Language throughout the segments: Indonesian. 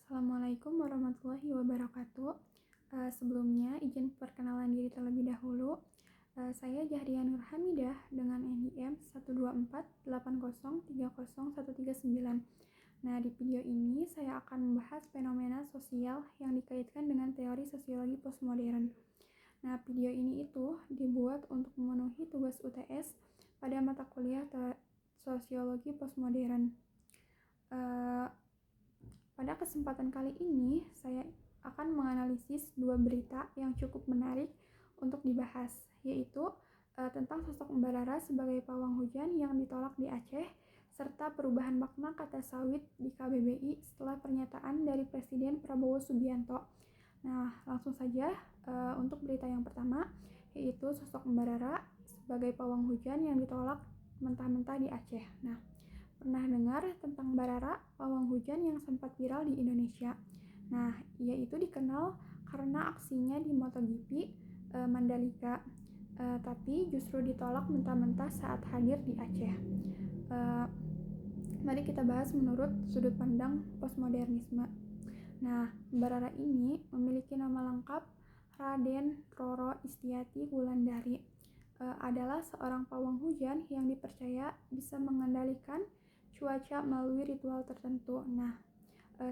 Assalamualaikum warahmatullahi wabarakatuh. Sebelumnya izin perkenalan diri terlebih dahulu. Saya Jahriya Nur Hamidah dengan NIM 12480303139. Nah, di video ini saya akan membahas fenomena sosial yang dikaitkan dengan teori sosiologi postmodern. Nah, video ini itu dibuat untuk memenuhi tugas UTS pada mata kuliah sosiologi postmodern. Pada kesempatan kali ini, saya akan menganalisis dua berita yang cukup menarik untuk dibahas, yaitu tentang sosok Mbak Rara sebagai pawang hujan yang ditolak di Aceh, serta perubahan makna kata sawit di KBBI setelah pernyataan dari Presiden Prabowo Subianto. Nah, langsung saja untuk berita yang pertama, yaitu sosok Mbak Rara sebagai pawang hujan yang ditolak mentah-mentah di Aceh. Nah, pernah dengar tentang Mbak Rara, pawang hujan yang sempat viral di Indonesia? Nah, ia itu dikenal karena aksinya di MotoGP Mandalika, tapi justru ditolak mentah-mentah saat hadir di Aceh. Mari kita bahas menurut sudut pandang postmodernisme. Nah, Mbak Rara ini memiliki nama lengkap Raden Roro Istiati Wulandari. Adalah seorang pawang hujan yang dipercaya bisa mengendalikan cuaca melalui ritual tertentu. Nah,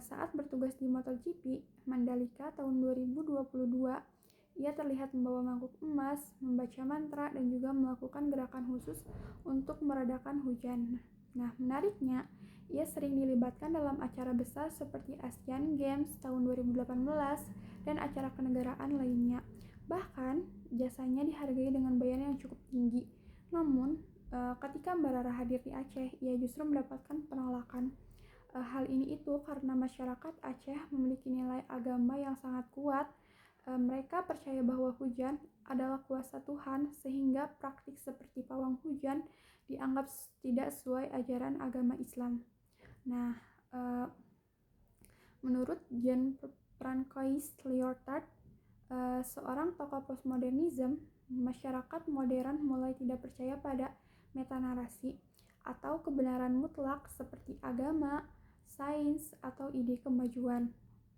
saat bertugas di MotoGP Mandalika tahun 2022, ia terlihat membawa mangkuk emas, membaca mantra, dan juga melakukan gerakan khusus untuk meredakan hujan. Nah, menariknya, ia sering dilibatkan dalam acara besar seperti Asian Games tahun 2018 dan acara kenegaraan lainnya. Bahkan, jasanya dihargai dengan bayaran yang cukup tinggi. Namun, ketika Mbak Rara hadir di Aceh, ia justru mendapatkan penolakan. Hal ini itu karena masyarakat Aceh memiliki nilai agama yang sangat kuat. Mereka percaya bahwa hujan adalah kuasa Tuhan, sehingga praktik seperti pawang hujan dianggap tidak sesuai ajaran agama Islam. Nah, menurut Jean-Francois Lyotard, seorang tokoh postmodernisme, masyarakat modern mulai tidak percaya pada metanarasi atau kebenaran mutlak seperti agama, sains, atau ide kemajuan.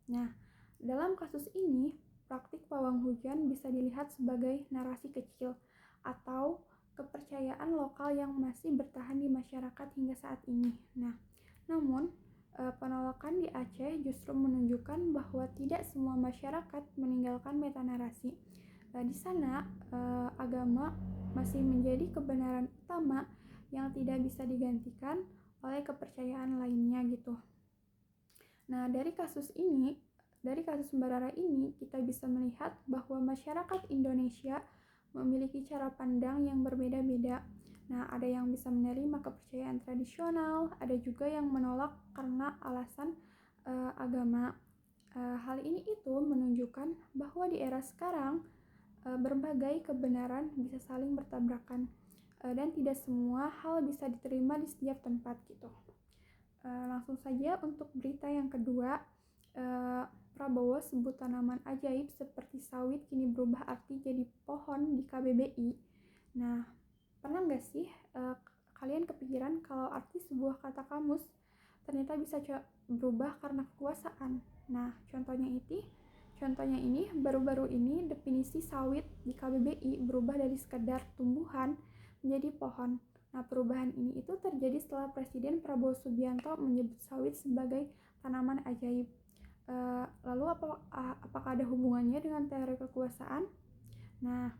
Nah, dalam kasus ini, praktik pawang hujan bisa dilihat sebagai narasi kecil atau kepercayaan lokal yang masih bertahan di masyarakat hingga saat ini. Nah, namun penolakan di Aceh justru menunjukkan bahwa tidak semua masyarakat meninggalkan metanarasi. Di sana, agama masih menjadi kebenaran utama yang tidak bisa digantikan oleh kepercayaan lainnya gitu. Nah, dari kasus Mbak Rara ini, kita bisa melihat bahwa masyarakat Indonesia memiliki cara pandang yang berbeda-beda. Nah, ada yang bisa menerima kepercayaan tradisional, ada juga yang menolak karena alasan agama. Hal ini itu menunjukkan bahwa di era sekarang berbagai kebenaran bisa saling bertabrakan dan tidak semua hal bisa diterima di setiap tempat gitu. Langsung saja untuk berita yang kedua, Prabowo sebut tanaman ajaib seperti sawit kini berubah arti jadi pohon di KBBI. Nah, pernah nggak sih kalian kepikiran kalau arti sebuah kata kamus ternyata bisa berubah karena kekuasaan? Nah, contohnya ini baru-baru ini definisi sawit di KBBI berubah dari sekedar tumbuhan menjadi pohon. Nah, perubahan ini itu terjadi setelah Presiden Prabowo Subianto menyebut sawit sebagai tanaman ajaib. Lalu apakah ada hubungannya dengan teori kekuasaan? Nah,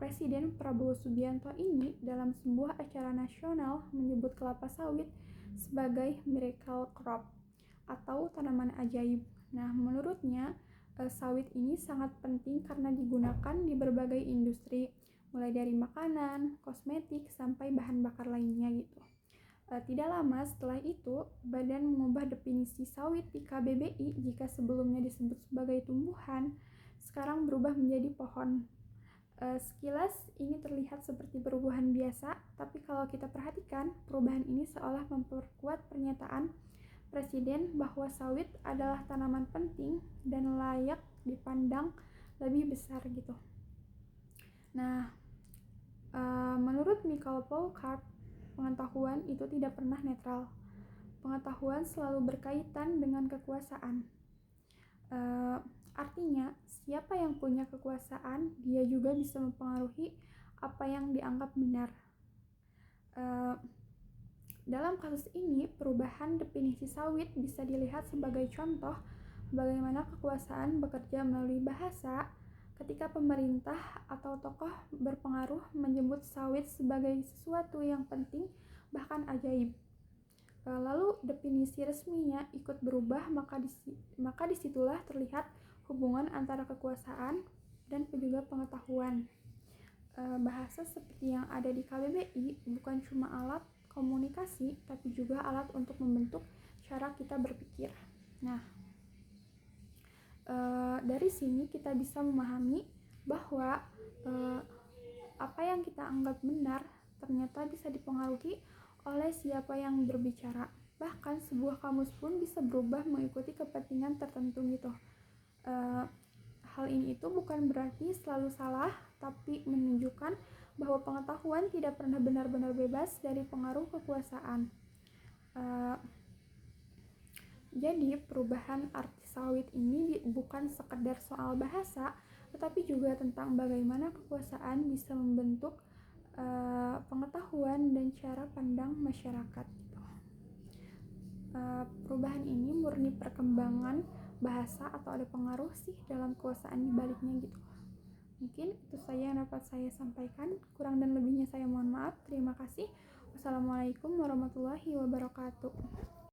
Presiden Prabowo Subianto ini dalam sebuah acara nasional menyebut kelapa sawit sebagai miracle crop atau tanaman ajaib. Nah, menurutnya sawit ini sangat penting karena digunakan di berbagai industri, mulai dari makanan, kosmetik, sampai bahan bakar lainnya gitu. Tidak lama setelah itu, Badan mengubah definisi sawit di KBBI jika sebelumnya disebut sebagai tumbuhan, sekarang berubah menjadi pohon. Sekilas ini terlihat seperti perubahan biasa, tapi kalau kita perhatikan, perubahan ini seolah memperkuat pernyataan Presiden bahwa sawit adalah tanaman penting dan layak dipandang lebih besar gitu. Nah, menurut Michael Foucault, pengetahuan itu tidak pernah netral. Pengetahuan selalu berkaitan dengan kekuasaan. Uh, Artinya, siapa yang punya kekuasaan, dia juga bisa mempengaruhi apa yang dianggap benar. Uh, Dalam kasus ini, perubahan definisi sawit bisa dilihat sebagai contoh bagaimana kekuasaan bekerja melalui bahasa ketika pemerintah atau tokoh berpengaruh menyebut sawit sebagai sesuatu yang penting, bahkan ajaib. Lalu definisi resminya ikut berubah, maka disitulah terlihat hubungan antara kekuasaan dan juga pengetahuan. Bahasa seperti yang ada di KBBI bukan cuma alat komunikasi, tapi juga alat untuk membentuk cara kita berpikir. Nah, dari sini kita bisa memahami bahwa apa yang kita anggap benar ternyata bisa dipengaruhi oleh siapa yang berbicara. Bahkan sebuah kamus pun bisa berubah mengikuti kepentingan tertentu gitu. Hal ini itu bukan berarti selalu salah, tapi menunjukkan bahwa pengetahuan tidak pernah benar-benar bebas dari pengaruh kekuasaan. Jadi perubahan arti sawit ini bukan sekedar soal bahasa, tetapi juga tentang bagaimana kekuasaan bisa membentuk pengetahuan dan cara pandang masyarakat. Perubahan ini murni perkembangan bahasa atau ada pengaruh sih dalam kekuasaan di baliknya gitu. Mungkin itu saja yang dapat saya sampaikan. Kurang dan lebihnya saya mohon maaf. Terima kasih. Wassalamualaikum warahmatullahi wabarakatuh.